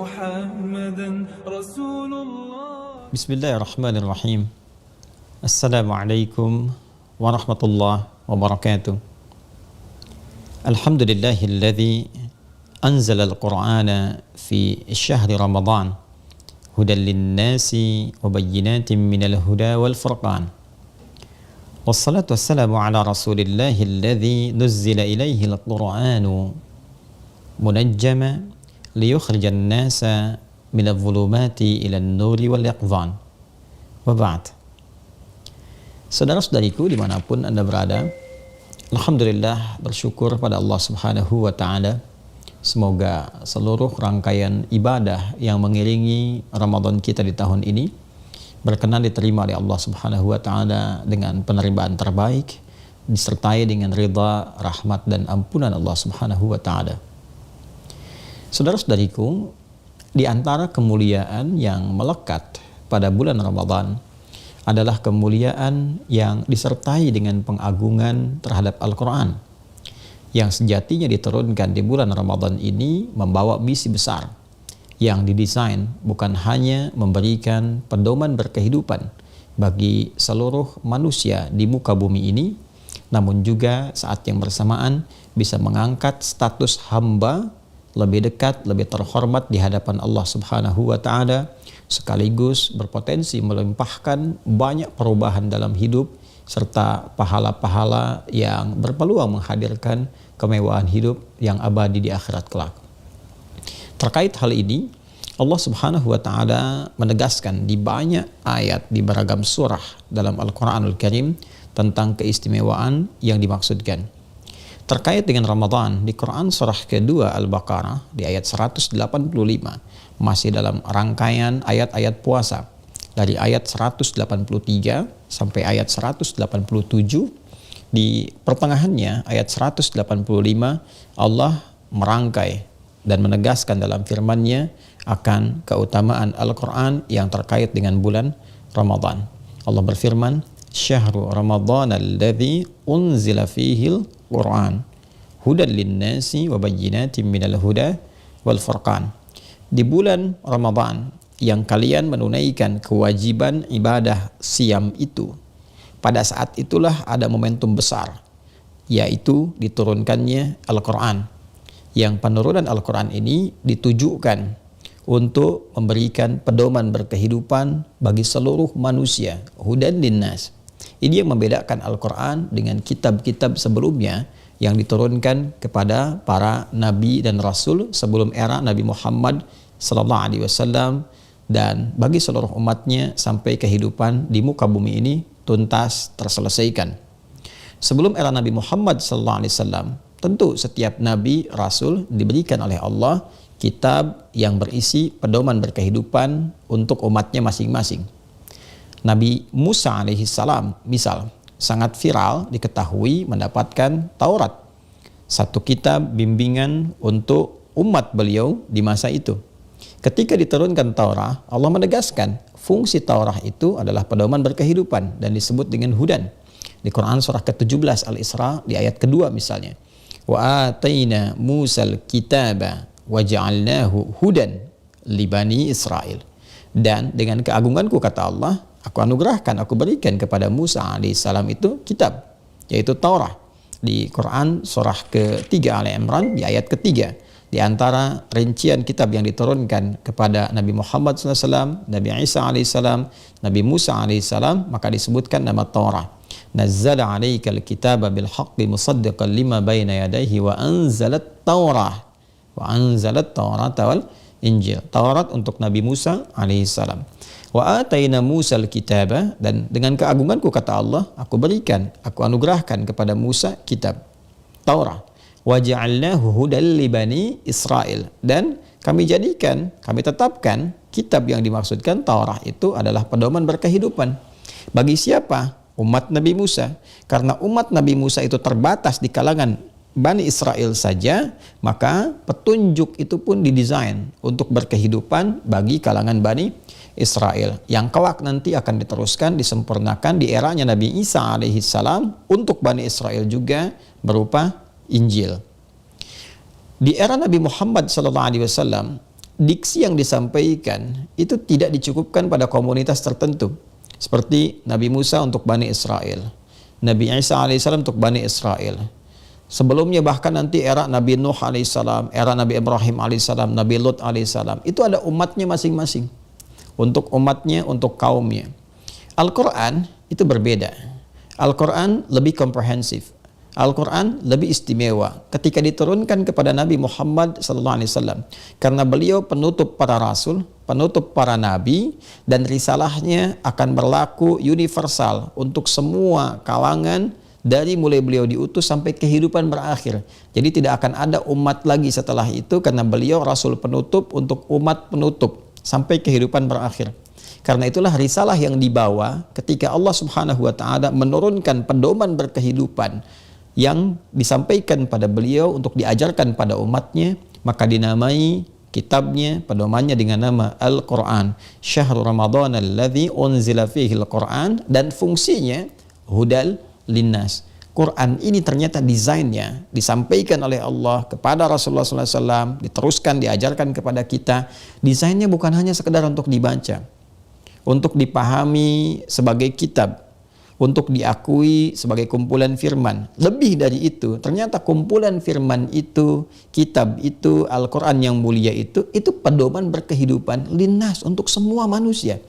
محمدا رسول الله. بسم الله الرحمن الرحيم. السلام عليكم ورحمة الله وبركاته. الحمد لله الذي أنزل القرآن في شهر رمضان هدى للناس وبينات من الهدى والفرقان، والصلاة والسلام على رسول الله الذي نزل إليه القرآن منجما ليخرج الناس من الظلمات إلى النور واليقظان. وبعد. Saudara-saudariku dimanapun Anda berada, Alhamdulillah bersyukur pada Allah Subhanahu wa Ta'ala. Semoga seluruh rangkaian ibadah yang mengiringi Ramadan kita di tahun ini berkenan diterima oleh Allah Subhanahu wa Ta'ala dengan penerimaan terbaik, disertai dengan ridha, rahmat dan ampunan Allah Subhanahu wa Ta'ala. Saudara-saudariku, di antara kemuliaan yang melekat pada bulan Ramadan adalah kemuliaan yang disertai dengan pengagungan terhadap Al-Quran, yang sejatinya diturunkan di bulan Ramadan ini membawa misi besar yang didesain bukan hanya memberikan pedoman berkehidupan bagi seluruh manusia di muka bumi ini, namun juga saat yang bersamaan bisa mengangkat status hamba lebih dekat, lebih terhormat di hadapan Allah Subhanahu wa Ta'ala, sekaligus berpotensi melimpahkan banyak perubahan dalam hidup serta pahala-pahala yang berpeluang menghadirkan kemewahan hidup yang abadi di akhirat kelak. Terkait hal ini, Allah Subhanahu wa Ta'ala menegaskan di banyak ayat di beragam surah dalam Al-Quranul Karim tentang keistimewaan yang dimaksudkan. Terkait dengan Ramadan, di Quran surah kedua Al-Baqarah di ayat 185, masih dalam rangkaian ayat-ayat puasa dari ayat 183 sampai ayat 187. Di pertengahannya ayat 185 Allah merangkai dan menegaskan dalam firman-Nya akan keutamaan Al-Quran yang terkait dengan bulan Ramadan. Allah berfirman, "Syahrul Ramadan alladzi unzila fihil Quran hudan linnasi wa bayyinatin minal huda wal furqan." Di bulan Ramadan yang kalian menunaikan kewajiban ibadah siam itu, pada saat itulah ada momentum besar, yaitu diturunkannya Al-Quran, yang penurunan Al-Quran ini ditujukan untuk memberikan pedoman berkehidupan bagi seluruh manusia, hudan linnas. Ini yang membedakan Al-Quran dengan kitab-kitab sebelumnya yang diturunkan kepada para nabi dan rasul sebelum era Nabi Muhammad SAW, dan bagi seluruh umatnya sampai kehidupan di muka bumi ini tuntas terselesaikan. Sebelum era Nabi Muhammad SAW, tentu setiap nabi rasul diberikan oleh Allah kitab yang berisi pedoman berkehidupan untuk umatnya masing-masing. Nabi Musa alaihissalam misal sangat viral diketahui mendapatkan Taurat, satu kitab bimbingan untuk umat beliau di masa itu. Ketika diturunkan Taurat, Allah menegaskan fungsi Taurat itu adalah pedoman berkehidupan dan disebut dengan hudan. Di Quran surah ke-17 Al-Isra di ayat kedua misalnya, wa ataina Musal kitaba wa ja'alnahu hudan li bani Israil. Dan dengan keagunganku, kata Allah, aku anugerahkan, aku berikan kepada Musa alaihissalam itu kitab, yaitu Taurat. Di Quran surah ke-3 Al-Imran di ayat ketiga, di antara rincian kitab yang diturunkan kepada Nabi Muhammad SAW, Nabi Isa alaihissalam, Nabi Musa alaihissalam, maka disebutkan nama Taurat. Nazzala alaikal kitaba bil haqqi musaddiqan lima baina yadayhi wa anzalat Taurah wal Injil. Taurat untuk Nabi Musa alaihissalam. Wa ataina Musal kitaba, dan dengan keagunganku, kata Allah, aku berikan, aku anugerahkan kepada Musa kitab Taurat. Wa ja'alnahu hudan li bani Israil, dan kami jadikan, kami tetapkan kitab yang dimaksudkan Taurat itu adalah pedoman berkehidupan. Bagi siapa? Umat Nabi Musa. Karena umat Nabi Musa itu terbatas di kalangan Bani Israel saja, maka petunjuk itu pun didesain untuk berkehidupan bagi kalangan Bani Israel, yang kelak nanti akan diteruskan, disempurnakan di eranya Nabi Isa alaihissalam untuk Bani Israel juga berupa Injil. Di era Nabi Muhammad SAW, diksi yang disampaikan itu tidak dicukupkan pada komunitas tertentu. Seperti Nabi Musa untuk Bani Israel, Nabi Isa alaihissalam untuk Bani Israel. Sebelumnya bahkan nanti era Nabi Nuh alaihissalam, era Nabi Ibrahim alaihissalam, Nabi Lut alaihissalam. Itu ada umatnya masing-masing. Untuk umatnya, untuk kaumnya. Al-Quran itu berbeda. Al-Quran lebih komprehensif. Al-Quran lebih istimewa ketika diturunkan kepada Nabi Muhammad SAW. Karena beliau penutup para rasul, penutup para nabi, dan risalahnya akan berlaku universal untuk semua kalangan dari mulai beliau diutus sampai kehidupan berakhir. Jadi tidak akan ada umat lagi setelah itu karena beliau rasul penutup untuk umat penutup sampai kehidupan berakhir. Karena itulah risalah yang dibawa ketika Allah Subhanahu wa taala menurunkan pedoman berkehidupan yang disampaikan pada beliau untuk diajarkan pada umatnya, maka dinamai kitabnya, pedomannya dengan nama Al-Quran. Syahrul Ramadan alladzi unzila fihi Al-Quran, dan fungsinya hudal linnas. Quran ini ternyata desainnya disampaikan oleh Allah kepada Rasulullah SAW, diteruskan, diajarkan kepada kita. Desainnya bukan hanya sekedar untuk dibaca, untuk dipahami sebagai kitab, untuk diakui sebagai kumpulan firman. Lebih dari itu, ternyata kumpulan firman itu, kitab itu, Al-Quran yang mulia itu pedoman berkehidupan linnas untuk semua manusia.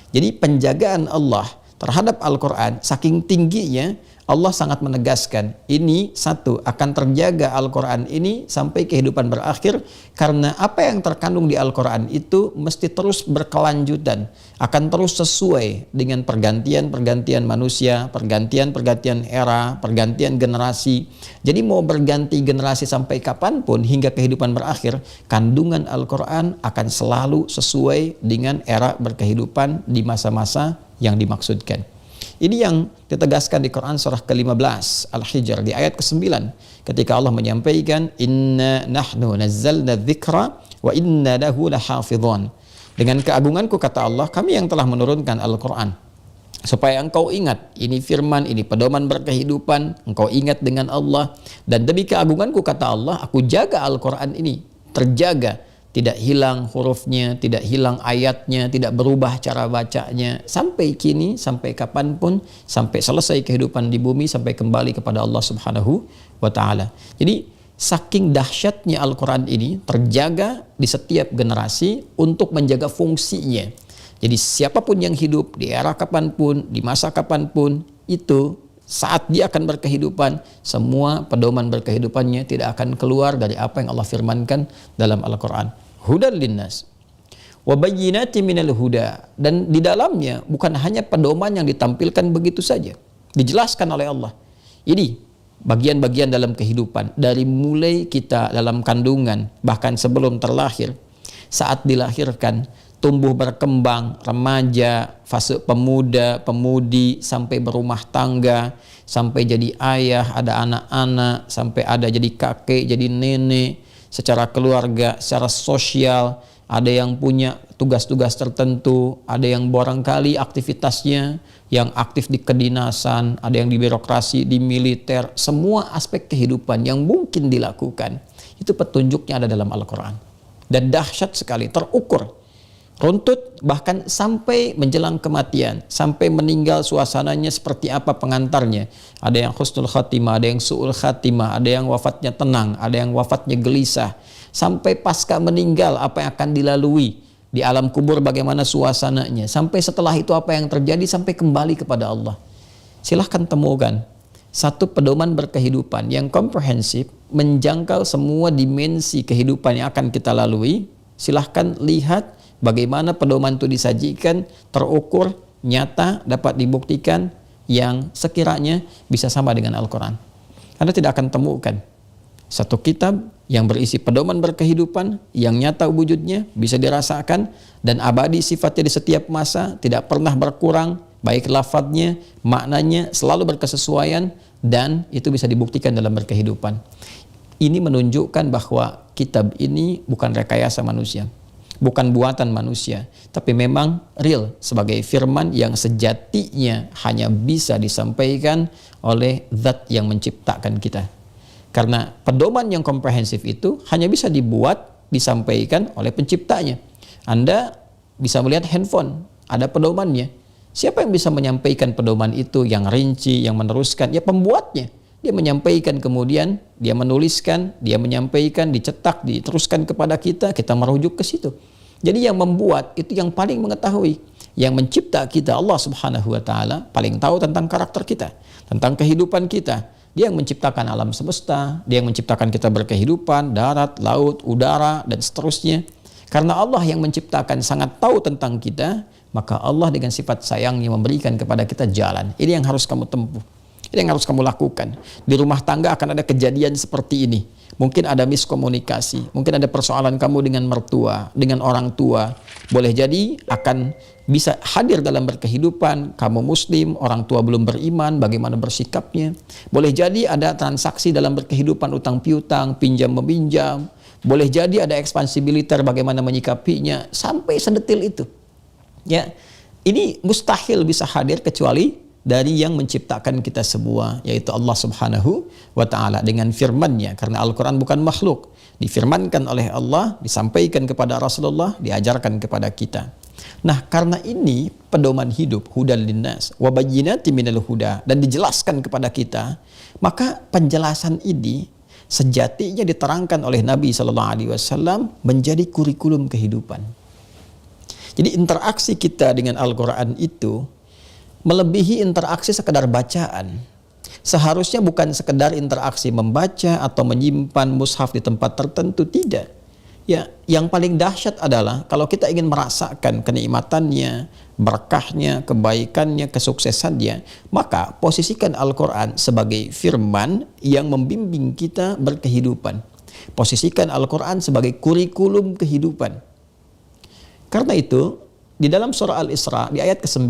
Jadi penjagaan Allah terhadap Al-Quran saking tingginya, Allah sangat menegaskan ini satu, akan terjaga Al-Quran ini sampai kehidupan berakhir, karena apa yang terkandung di Al-Quran itu mesti terus berkelanjutan, akan terus sesuai dengan pergantian-pergantian manusia, pergantian-pergantian era, pergantian generasi. Jadi mau berganti generasi sampai kapanpun hingga kehidupan berakhir, kandungan Al-Quran akan selalu sesuai dengan era berkehidupan di masa-masa yang dimaksudkan. Ini yang ditegaskan di Quran surah ke-15 Al-Hijr di ayat ke-9 ketika Allah menyampaikan inna nahnu nazzalna dzikra wa inna lahu lahafidhun. Dengan keagunganku, kata Allah, kami yang telah menurunkan Al-Quran supaya engkau ingat, ini firman, ini pedoman berkehidupan, engkau ingat dengan Allah, dan demi keagunganku, kata Allah, aku jaga Al-Quran ini terjaga, tidak hilang hurufnya, tidak hilang ayatnya, tidak berubah cara bacanya sampai kini, sampai kapanpun, sampai selesai kehidupan di bumi, sampai kembali kepada Allah Subhanahu wa taala. Jadi saking dahsyatnya Al-Quran ini terjaga di setiap generasi untuk menjaga fungsinya. Jadi siapapun yang hidup di era kapanpun, di masa kapanpun, itu saat dia akan berkehidupan, semua pedoman berkehidupannya tidak akan keluar dari apa yang Allah firmankan dalam Al-Quran. Hudal linnas wa bayyinatin minal huda, dan di dalamnya bukan hanya pedoman yang ditampilkan begitu saja, dijelaskan oleh Allah. Ini bagian-bagian dalam kehidupan, dari mulai kita dalam kandungan, bahkan sebelum terlahir, saat dilahirkan, tumbuh berkembang, remaja, fase pemuda, pemudi, sampai berumah tangga, sampai jadi ayah, ada anak-anak, sampai ada jadi kakek, jadi nenek, secara keluarga, secara sosial, ada yang punya tugas-tugas tertentu, ada yang barangkali aktivitasnya yang aktif di kedinasan, ada yang di birokrasi, di militer, semua aspek kehidupan yang mungkin dilakukan, itu petunjuknya ada dalam Al-Quran. Dan dahsyat sekali, terukur, runtut, bahkan sampai menjelang kematian, sampai meninggal suasananya seperti apa pengantarnya. Ada yang husnul khatimah, ada yang su'ul khatimah, ada yang wafatnya tenang, ada yang wafatnya gelisah. Sampai pasca meninggal apa yang akan dilalui di alam kubur, bagaimana suasananya. Sampai setelah itu apa yang terjadi, sampai kembali kepada Allah. Silahkan temukan satu pedoman berkehidupan yang komprehensif, menjangkau semua dimensi kehidupan yang akan kita lalui. Silahkan lihat bagaimana pedoman itu disajikan, terukur, nyata, dapat dibuktikan, yang sekiranya bisa sama dengan Al-Quran. Anda tidak akan temukan satu kitab yang berisi pedoman berkehidupan, yang nyata wujudnya, bisa dirasakan, dan abadi sifatnya di setiap masa, tidak pernah berkurang, baik lafadznya, maknanya, selalu berkesesuaian, dan itu bisa dibuktikan dalam berkehidupan. Ini menunjukkan bahwa kitab ini bukan rekayasa manusia, bukan buatan manusia, tapi memang real sebagai firman yang sejatinya hanya bisa disampaikan oleh zat yang menciptakan kita. Karena pedoman yang komprehensif itu hanya bisa dibuat disampaikan oleh penciptanya. Anda bisa melihat handphone, ada pedomannya. Siapa yang bisa menyampaikan pedoman itu yang rinci, yang meneruskan? Ya pembuatnya. Dia menyampaikan, kemudian dia menuliskan, dia menyampaikan, dicetak, diteruskan kepada kita, kita merujuk ke situ. Jadi yang membuat itu yang paling mengetahui. Yang mencipta kita, Allah Subhanahu wa taala, paling tahu tentang karakter kita, tentang kehidupan kita. Dia yang menciptakan alam semesta, dia yang menciptakan kita berkehidupan, darat, laut, udara, dan seterusnya. Karena Allah yang menciptakan sangat tahu tentang kita, maka Allah dengan sifat sayangnya memberikan kepada kita jalan. Ini yang harus kamu tempuh. Ini yang harus kamu lakukan. Di rumah tangga akan ada kejadian seperti ini. Mungkin ada miskomunikasi, mungkin ada persoalan kamu dengan mertua, dengan orang tua. Boleh jadi akan bisa hadir dalam berkehidupan, kamu muslim, orang tua belum beriman, bagaimana bersikapnya. Boleh jadi ada transaksi dalam berkehidupan, utang piutang, pinjam meminjam. Boleh jadi ada ekspansi militer, bagaimana menyikapinya, sampai sedetil itu. Ya, ini mustahil bisa hadir kecuali dari yang menciptakan kita semua, yaitu Allah Subhanahu wa ta'ala dengan firman-Nya. Karena Al-Quran bukan makhluk, difirmankan oleh Allah, disampaikan kepada Rasulullah, diajarkan kepada kita. Nah, karena ini pedoman hidup, hudan linnas wa bayyinatin minal huda, dan dijelaskan kepada kita, maka penjelasan ini sejatinya diterangkan oleh Nabi SAW menjadi kurikulum kehidupan. Jadi interaksi kita dengan Al-Quran itu melebihi interaksi sekedar bacaan. Seharusnya bukan sekedar interaksi membaca atau menyimpan mushaf di tempat tertentu, tidak. Ya, yang paling dahsyat adalah kalau kita ingin merasakan kenikmatannya, berkahnya, kebaikannya, kesuksesannya, maka posisikan Al-Quran sebagai firman yang membimbing kita berkehidupan. Posisikan Al-Quran sebagai kurikulum kehidupan. Karena itu, di dalam surah Al-Isra, di ayat ke-9,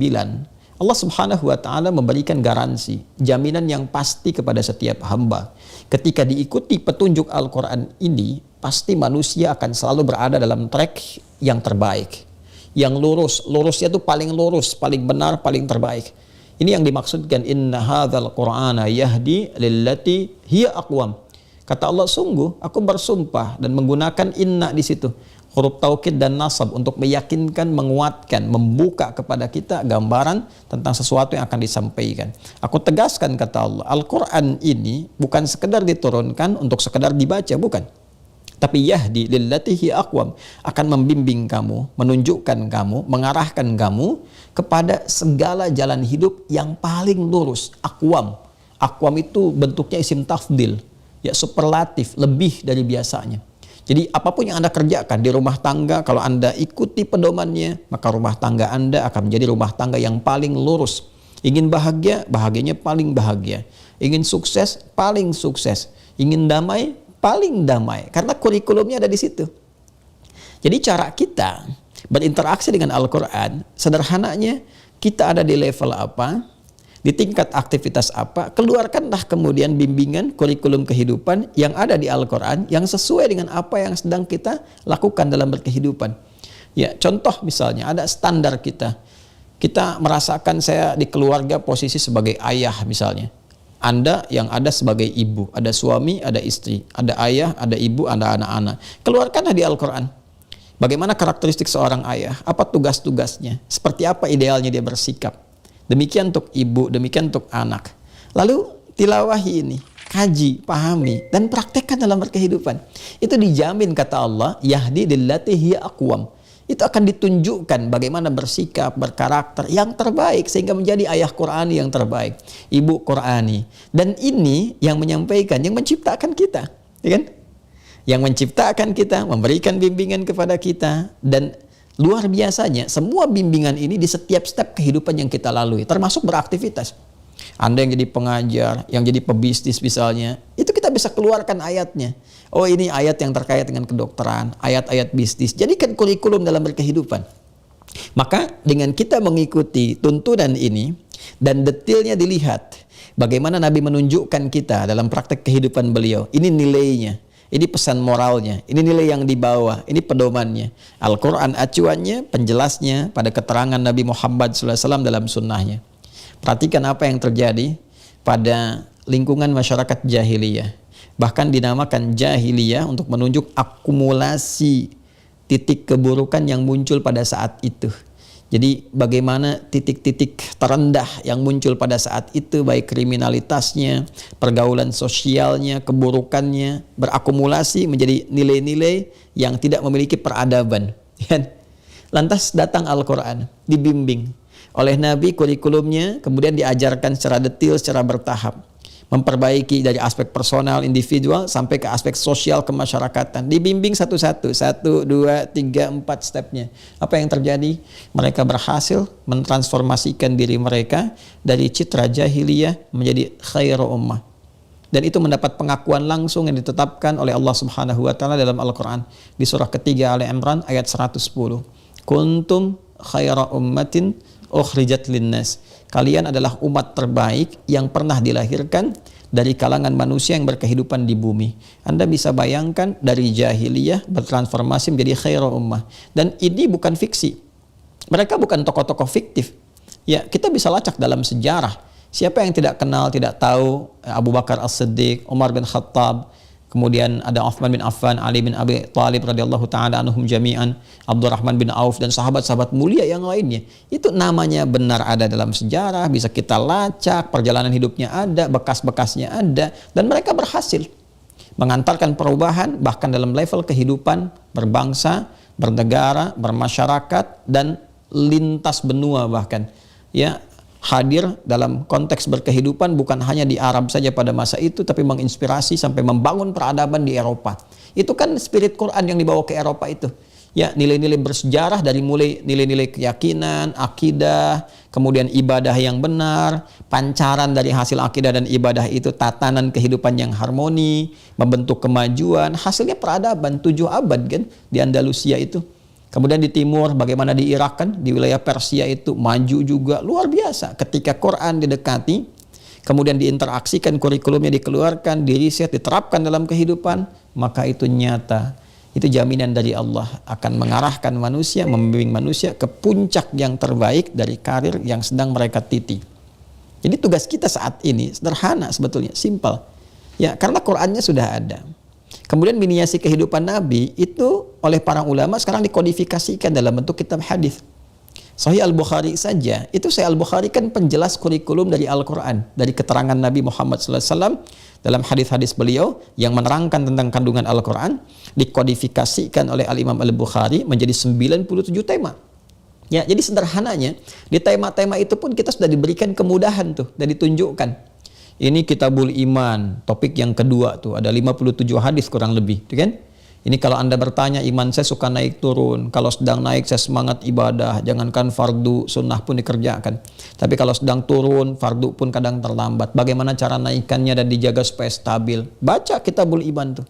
Allah Subhanahu wa ta'ala memberikan garansi, jaminan yang pasti kepada setiap hamba. Ketika diikuti petunjuk Al-Quran ini, pasti manusia akan selalu berada dalam track yang terbaik. Yang lurus, lurusnya itu paling lurus, paling benar, paling terbaik. Ini yang dimaksudkan, inna hadzal qur'ana yahdi lillati hiya aqwam. Kata Allah, sungguh aku bersumpah dan menggunakan inna di situ. Huruf taukid dan nasab untuk meyakinkan, menguatkan, membuka kepada kita gambaran tentang sesuatu yang akan disampaikan. Aku tegaskan, kata Allah, Al-Quran ini bukan sekedar diturunkan untuk sekedar dibaca, bukan. Tapi yahdi lillati hiya aqwam, akan membimbing kamu, menunjukkan kamu, mengarahkan kamu kepada segala jalan hidup yang paling lurus. Aqwam. Aqwam itu bentuknya isim tafdil, ya superlatif, lebih dari biasanya. Jadi apapun yang Anda kerjakan di rumah tangga, kalau Anda ikuti pedomannya, maka rumah tangga Anda akan menjadi rumah tangga yang paling lurus. Ingin bahagia, bahagianya paling bahagia. Ingin sukses, paling sukses. Ingin damai, paling damai. Karena kurikulumnya ada di situ. Jadi cara kita berinteraksi dengan Al-Quran, sederhananya kita ada di level apa, di tingkat aktivitas apa, keluarkanlah kemudian bimbingan kurikulum kehidupan yang ada di Al-Quran yang sesuai dengan apa yang sedang kita lakukan dalam berkehidupan. Ya, contoh misalnya ada standar kita. Kita merasakan saya di keluarga posisi sebagai ayah misalnya. Anda yang ada sebagai ibu, ada suami, ada istri, ada ayah, ada ibu, ada anak-anak. Keluarkanlah di Al-Quran. Bagaimana karakteristik seorang ayah? Apa tugas-tugasnya? Seperti apa idealnya dia bersikap? Demikian untuk ibu, demikian untuk anak. Lalu tilawahi ini, kaji, pahami, dan praktekkan dalam berkehidupan. Itu dijamin, kata Allah, yahdi lillati hiya aqwam. Itu akan ditunjukkan bagaimana bersikap, berkarakter yang terbaik sehingga menjadi ayah Qurani yang terbaik, ibu Qurani. Dan ini yang menyampaikan, yang menciptakan kita, ya kan? Yang menciptakan kita, memberikan bimbingan kepada kita, dan luar biasanya, semua bimbingan ini di setiap step kehidupan yang kita lalui, termasuk beraktivitas. Anda yang jadi pengajar, yang jadi pebisnis misalnya, itu kita bisa keluarkan ayatnya. Oh, ini ayat yang terkait dengan kedokteran, ayat-ayat bisnis. Jadikan kurikulum dalam berkehidupan. Maka dengan kita mengikuti tuntunan ini, dan detailnya dilihat, bagaimana Nabi menunjukkan kita dalam praktek kehidupan beliau, ini nilainya. Ini pesan moralnya, ini nilai yang dibawa, ini pedomannya. Al-Quran acuannya, penjelasnya pada keterangan Nabi Muhammad SAW dalam sunnahnya. Perhatikan apa yang terjadi pada lingkungan masyarakat jahiliyah. Bahkan dinamakan jahiliyah untuk menunjuk akumulasi titik keburukan yang muncul pada saat itu. Jadi bagaimana titik-titik terendah yang muncul pada saat itu, baik kriminalitasnya, pergaulan sosialnya, keburukannya, berakumulasi menjadi nilai-nilai yang tidak memiliki peradaban. Lantas datang Al-Quran, dibimbing oleh Nabi kurikulumnya, kemudian diajarkan secara detail, secara bertahap. Memperbaiki dari aspek personal, individual, sampai ke aspek sosial kemasyarakatan. Dibimbing satu-satu, 1, 2, 3, 4 stepnya. Apa yang terjadi? Mereka berhasil mentransformasikan diri mereka dari citra jahiliyah menjadi khairu ummah. Dan itu mendapat pengakuan langsung yang ditetapkan oleh Allah Subhanahu wa taala dalam Al-Qur'an di surah ketiga Ali Imran ayat 110. Kuntum khaira ummatin ukhrijat linnas. Kalian adalah umat terbaik yang pernah dilahirkan dari kalangan manusia yang berkehidupan di bumi. Anda bisa bayangkan dari jahiliyah bertransformasi menjadi khairu ummah. Dan ini bukan fiksi. Mereka bukan tokoh-tokoh fiktif. Ya, kita bisa lacak dalam sejarah. Siapa yang tidak kenal, tidak tahu Abu Bakar As-Siddiq, Umar bin Khattab, kemudian ada Uthman bin Affan, Ali bin Abi Thalib radhiyallahu taala anhum jami'an, Abdurrahman bin Auf dan sahabat-sahabat mulia yang lainnya. Itu namanya benar ada dalam sejarah, bisa kita lacak, perjalanan hidupnya ada, bekas-bekasnya ada, dan mereka berhasil mengantarkan perubahan bahkan dalam level kehidupan berbangsa, bernegara, bermasyarakat dan lintas benua bahkan. Ya, hadir dalam konteks berkehidupan bukan hanya di Arab saja pada masa itu, tapi menginspirasi sampai membangun peradaban di Eropa. Itu kan spirit Quran yang dibawa ke Eropa itu. Ya, nilai-nilai bersejarah dari mulai nilai-nilai keyakinan, akidah, kemudian ibadah yang benar, pancaran dari hasil akidah dan ibadah itu tatanan kehidupan yang harmoni, membentuk kemajuan, hasilnya peradaban 7 abad kan di Andalusia itu. Kemudian di timur, bagaimana di Irak kan, di wilayah Persia itu maju juga luar biasa. Ketika Quran didekati, kemudian diinteraksikan, kurikulumnya dikeluarkan, diriset, diterapkan dalam kehidupan, maka itu nyata. Itu jaminan dari Allah akan mengarahkan manusia, membimbing manusia ke puncak yang terbaik dari karir yang sedang mereka titi. Jadi tugas kita saat ini sederhana sebetulnya, simpel. Ya, karena Qurannya sudah ada. Kemudian miniasi kehidupan Nabi itu oleh para ulama sekarang dikodifikasikan dalam bentuk kitab hadis. Sahih Al-Bukhari saja, itu Sahih Al-Bukhari kan penjelas kurikulum dari Al-Quran, dari keterangan Nabi Muhammad SAW dalam hadis-hadis beliau yang menerangkan tentang kandungan Al-Quran, dikodifikasikan oleh Al-Imam Al-Bukhari menjadi 97 tema. Ya, jadi sederhananya di tema-tema itu pun kita sudah diberikan kemudahan tuh, dan ditunjukkan. Ini Kitabul Iman, topik yang kedua tuh, ada 57 hadis kurang lebih, gitu kan? Ini kalau Anda bertanya, iman saya suka naik turun. Kalau sedang naik saya semangat ibadah, jangankan fardu, sunnah pun dikerjakan. Tapi kalau sedang turun, fardu pun kadang terlambat. Bagaimana cara naikannya dan dijaga supaya stabil? Baca Kitabul Iman tuh.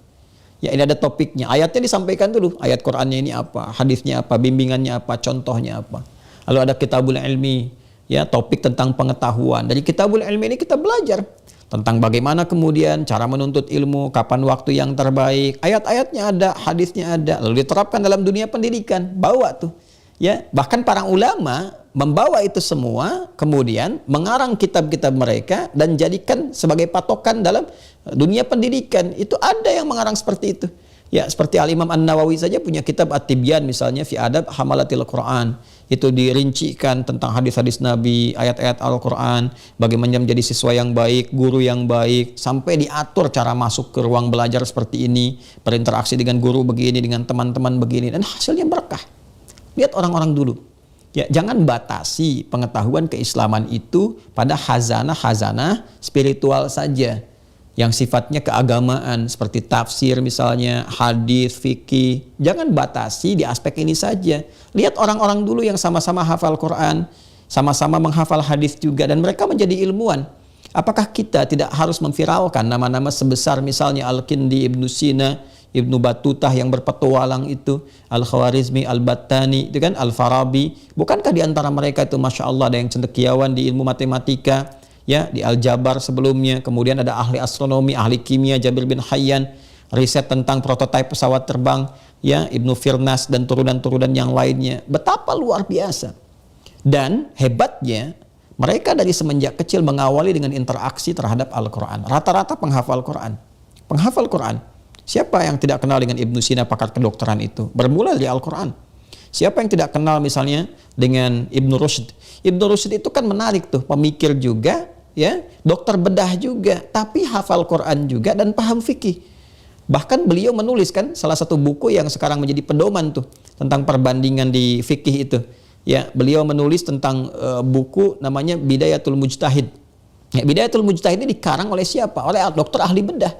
Ya, ini ada topiknya, ayatnya disampaikan dulu. Ayat Qur'annya ini apa, hadisnya apa, bimbingannya apa, contohnya apa. Lalu ada Kitabul Ilmi, ya, topik tentang pengetahuan. Dari Kitabul Ilmi ini kita belajar tentang bagaimana kemudian cara menuntut ilmu, kapan waktu yang terbaik. Ayat-ayatnya ada, hadisnya ada, lalu diterapkan dalam dunia pendidikan. Bawa tuh. Ya, bahkan para ulama membawa itu semua, kemudian mengarang kitab-kitab mereka dan jadikan sebagai patokan dalam dunia pendidikan. Itu ada yang mengarang seperti itu. Ya, seperti Al-Imam An-Nawawi saja punya kitab At-Tibyan misalnya fi adab hamalatil Quran. Itu dirincikan tentang hadis-hadis Nabi, ayat-ayat Al-Quran, bagaimana menjadi siswa yang baik, guru yang baik, sampai diatur cara masuk ke ruang belajar seperti ini, berinteraksi dengan guru begini, dengan teman-teman begini, dan hasilnya berkah. Lihat orang-orang dulu. Ya, jangan batasi pengetahuan keislaman itu pada hazanah-hazanah spiritual saja, yang sifatnya keagamaan seperti tafsir misalnya, hadis, fikih. Jangan batasi di aspek ini saja. Lihat orang-orang dulu yang sama-sama hafal Quran, sama-sama menghafal hadis juga, dan mereka menjadi ilmuwan. Apakah kita tidak harus memviralkan nama-nama sebesar misalnya Al-Kindi, Ibnu Sina, Ibnu Batutah yang berpetualang itu, Al-Khawarizmi, Al-Battani, itu kan, Al-Farabi. Bukankah di antara mereka itu Masya Allah ada yang cendekiawan di ilmu matematika, ya, di Al-Jabar sebelumnya, kemudian ada ahli astronomi, ahli kimia, Jabir bin Hayyan, riset tentang prototipe pesawat terbang, ya, Ibnu Firnas dan turunan-turunan yang lainnya. Betapa luar biasa. Dan hebatnya, mereka dari semenjak kecil mengawali dengan interaksi terhadap Al-Quran. Rata-rata penghafal Quran. penghafal Quran. Siapa yang tidak kenal dengan Ibnu Sina, pakar kedokteran itu? Bermula dari Al-Quran. Siapa yang tidak kenal misalnya dengan Ibnu Rushd? Ibnu Rushd itu kan menarik tuh, pemikir juga, ya, dokter bedah juga, tapi hafal Quran juga dan paham fikih. Bahkan beliau menulis kan salah satu buku yang sekarang menjadi pedoman tuh tentang perbandingan di fikih itu. Ya, beliau menulis tentang buku namanya Bidayatul Mujtahid. Ya, Bidayatul Mujtahid ini dikarang oleh siapa? Oleh dokter ahli bedah.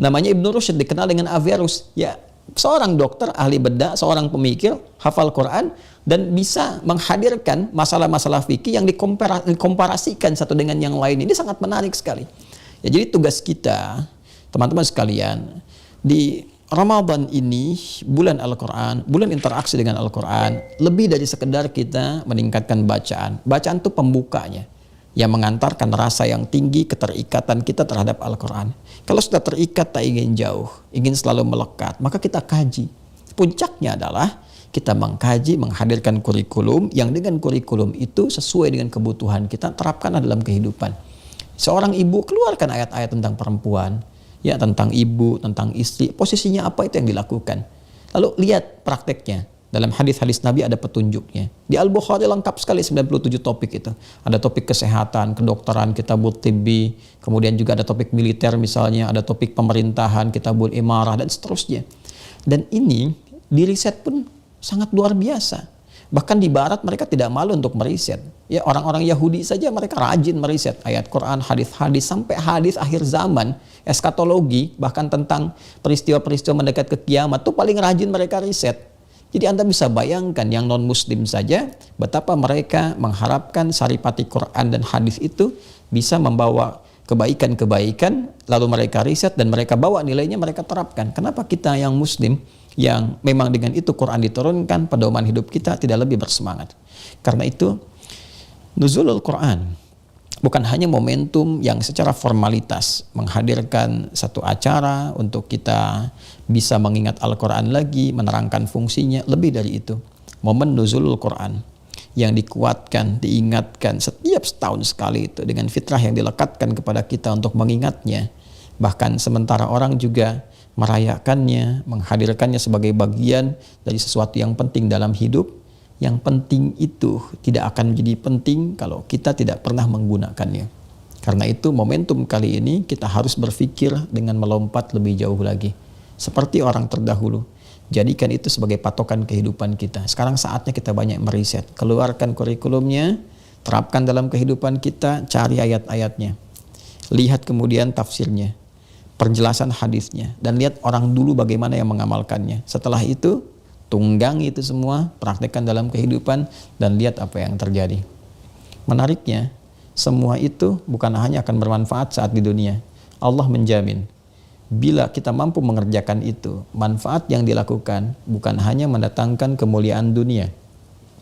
Namanya Ibnu Rushd, dikenal dengan Averroes. Ya, seorang dokter ahli bedah, seorang pemikir, hafal Quran dan bisa menghadirkan masalah-masalah fikih yang dikomparasikan satu dengan yang lain. Ini sangat menarik sekali. Ya, jadi tugas kita, teman-teman sekalian, di Ramadan ini, bulan Al-Quran, bulan interaksi dengan Al-Quran, lebih dari sekedar kita meningkatkan bacaan. Bacaan itu pembukanya, yang mengantarkan rasa yang tinggi, keterikatan kita terhadap Al-Quran. Kalau sudah terikat, tak ingin jauh, ingin selalu melekat, maka kita kaji. Puncaknya adalah kita mengkaji, menghadirkan kurikulum, yang dengan kurikulum itu sesuai dengan kebutuhan kita, terapkan dalam kehidupan. Seorang ibu keluarkan ayat-ayat tentang perempuan, ya, tentang ibu, tentang istri, posisinya apa itu yang dilakukan. Lalu lihat prakteknya. Dalam hadis-hadis Nabi ada petunjuknya. Di Al-Bukhari lengkap sekali 97 topik itu. Ada topik kesehatan, kedokteran, kitabul tibbi, kemudian juga ada topik militer misalnya, ada topik pemerintahan, kitabul imarah, dan seterusnya. Dan ini di riset pun sangat luar biasa. Bahkan di barat mereka tidak malu untuk meriset. Ya, orang-orang Yahudi saja mereka rajin meriset ayat Quran, hadis-hadis, sampai hadis akhir zaman, eskatologi, bahkan tentang peristiwa-peristiwa mendekat ke kiamat itu paling rajin mereka riset. Jadi Anda bisa bayangkan yang non-muslim saja betapa mereka mengharapkan saripati Quran dan hadis itu bisa membawa kebaikan-kebaikan, lalu mereka riset dan mereka bawa nilainya, mereka terapkan. Kenapa kita yang muslim yang memang dengan itu Quran diturunkan, pedoman hidup kita tidak lebih bersemangat? Karena itu nuzulul Quran bukan hanya momentum yang secara formalitas menghadirkan satu acara untuk kita bisa mengingat Al-Quran lagi, menerangkan fungsinya. Lebih dari itu, momen nuzulul Quran yang dikuatkan, diingatkan setiap setahun sekali itu dengan fitrah yang dilekatkan kepada kita untuk mengingatnya. Bahkan sementara orang juga merayakannya, menghadirkannya sebagai bagian dari sesuatu yang penting dalam hidup. Yang penting itu tidak akan menjadi penting kalau kita tidak pernah menggunakannya. Karena itu momentum kali ini kita harus berpikir dengan melompat lebih jauh lagi. Seperti orang terdahulu, jadikan itu sebagai patokan kehidupan kita. Sekarang saatnya kita banyak meriset, keluarkan kurikulumnya, terapkan dalam kehidupan kita, cari ayat-ayatnya. Lihat kemudian tafsirnya, penjelasan hadisnya, dan lihat orang dulu bagaimana yang mengamalkannya. Setelah itu, tunggangi itu semua, praktekkan dalam kehidupan, dan lihat apa yang terjadi. Menariknya, semua itu bukan hanya akan bermanfaat saat di dunia. Allah menjamin, bila kita mampu mengerjakan itu, manfaat yang dilakukan bukan hanya mendatangkan kemuliaan dunia,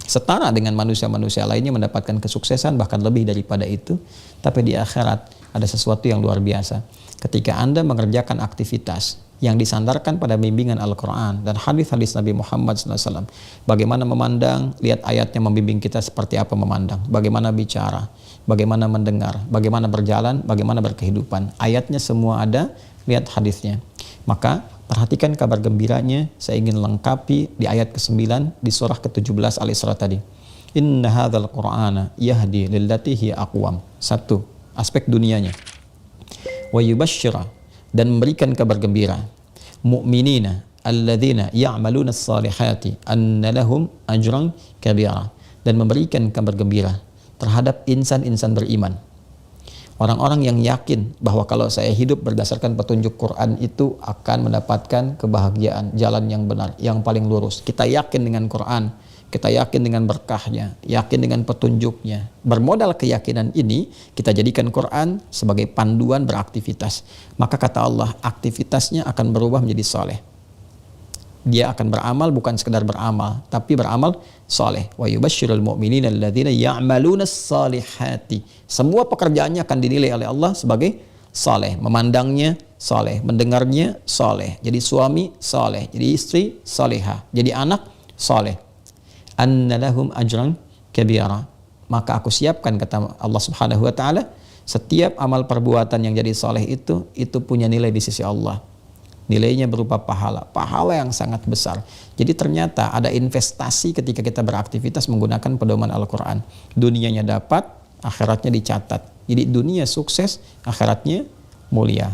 setara dengan manusia-manusia lainnya mendapatkan kesuksesan, bahkan lebih daripada itu, tapi di akhirat ada sesuatu yang luar biasa. Ketika Anda mengerjakan aktivitas yang disandarkan pada bimbingan Al-Quran dan hadis-hadis Nabi Muhammad SAW. Bagaimana memandang, lihat ayatnya membimbing kita seperti apa memandang. Bagaimana bicara, bagaimana mendengar, bagaimana berjalan, bagaimana berkehidupan. Ayatnya semua ada, lihat hadisnya. Maka perhatikan kabar gembiranya, saya ingin lengkapi di ayat ke-9 di surah ke-17 Al-Isra tadi. Inna hadzal Qur'ana yahdi lillati hiya aqwam. Satu, aspek dunianya. Wa yubashshira, dan memberikan kabar gembira mu'minina alladzina ya'maluna as-salihati anna lahum ajran kabira, dan memberikan kabar gembira terhadap insan-insan beriman, orang-orang yang yakin bahwa kalau saya hidup berdasarkan petunjuk Quran itu akan mendapatkan kebahagiaan, jalan yang benar, yang paling lurus. Kita yakin dengan Quran, kita yakin dengan berkahnya, yakin dengan petunjuknya. Bermodal keyakinan ini, kita jadikan Quran sebagai panduan beraktivitas. Maka kata Allah, aktivitasnya akan berubah menjadi soleh. Dia akan beramal bukan sekedar beramal, tapi beramal soleh. Wa yubashshirul mu'minina alladzina ya'maluna as-salihati. Semua pekerjaannya akan dinilai oleh Allah sebagai soleh. Memandangnya soleh, mendengarnya soleh, jadi suami soleh, jadi istri solehah, jadi anak soleh. Anna lahum ajran kabira, maka aku siapkan, kata Allah Subhanahu wa taala, setiap amal perbuatan yang jadi soleh itu punya nilai di sisi Allah. nilainya berupa pahala yang sangat besar. Jadi ternyata ada investasi ketika kita beraktivitas menggunakan pedoman Al-Quran. Dunianya dapat, akhiratnya dicatat. Jadi dunia sukses, akhiratnya mulia.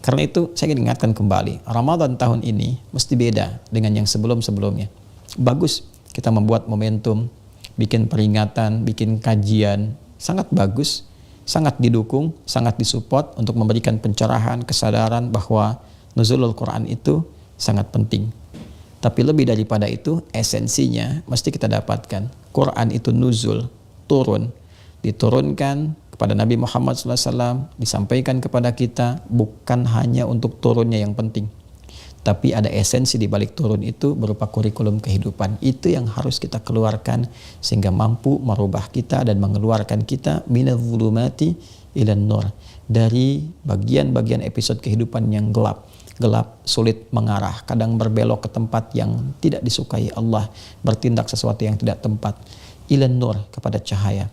Karena itu saya ingin ingatkan kembali, Ramadan tahun ini mesti beda dengan yang sebelum-sebelumnya. Bagus kita membuat momentum, bikin peringatan, bikin kajian, sangat bagus, sangat didukung, sangat disupport untuk memberikan pencerahan, kesadaran bahwa nuzulul Quran itu sangat penting. Tapi lebih daripada itu, esensinya mesti kita dapatkan. Quran itu nuzul, turun, diturunkan kepada Nabi Muhammad SAW, disampaikan kepada kita, bukan hanya untuk turunnya yang penting. Tapi ada esensi di balik turun itu berupa kurikulum kehidupan. Itu yang harus kita keluarkan sehingga mampu merubah kita dan mengeluarkan kita minadz zulumati ilan nur, dari bagian-bagian episode kehidupan yang gelap, sulit mengarah, kadang berbelok ke tempat yang tidak disukai Allah, bertindak sesuatu yang tidak tempat, ilan nur, kepada cahaya.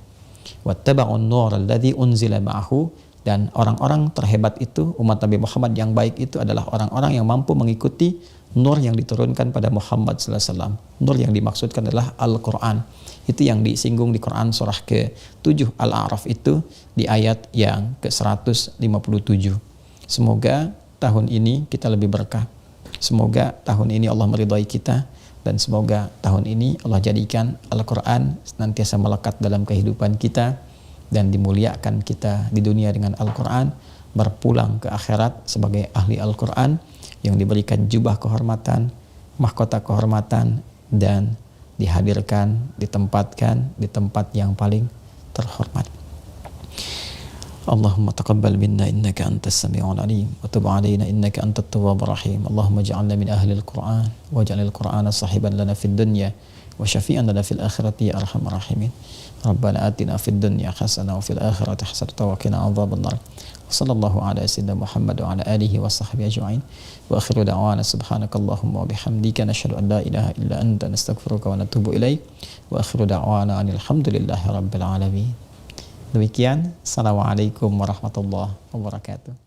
Wattaba'un nur alladzi unzila ma'ahu, dan orang-orang terhebat itu, umat Nabi Muhammad yang baik itu adalah orang-orang yang mampu mengikuti nur yang diturunkan pada Muhammad SAW. Nur yang dimaksudkan adalah Al-Quran. Itu yang disinggung di Quran surah ke-7 Al-A'raf itu di ayat yang ke-157. Semoga tahun ini kita lebih berkah. Semoga tahun ini Allah meridhai kita, dan semoga tahun ini Allah jadikan Al-Quran senantiasa melekat dalam kehidupan kita dan dimuliakan kita di dunia dengan Al-Quran, berpulang ke akhirat sebagai ahli Al-Quran yang diberikan jubah kehormatan, mahkota kehormatan, dan dihadirkan, ditempatkan di tempat yang paling terhormat. Allahumma taqabbal minna innaka antas sami'ul alim wa tub 'alaina innaka antat tawwabur rahim. Allahumma ij'alna min ahli al-Qur'an waj'al al-Qur'ana sahiban lana fid dunya wa syafi'an lana fil akhirati ya arhamar rahimin. Rabbana atina fid dunya hasanah wa fil akhirati hasanah wa qina adzabannar. Sallallahu ala sayyidina Muhammad wa ala alihi wa sahbihi ajma'in. Wa akhiru da'wana subhanakallahumma wa bihamdika nashhadu an la ilaha illa anta nastaghfiruka wa natubu ilaik. Wa akhiru da'wana alhamdulillahi rabbil alamin. Demikian, assalamualaikum warahmatullahi wabarakatuh.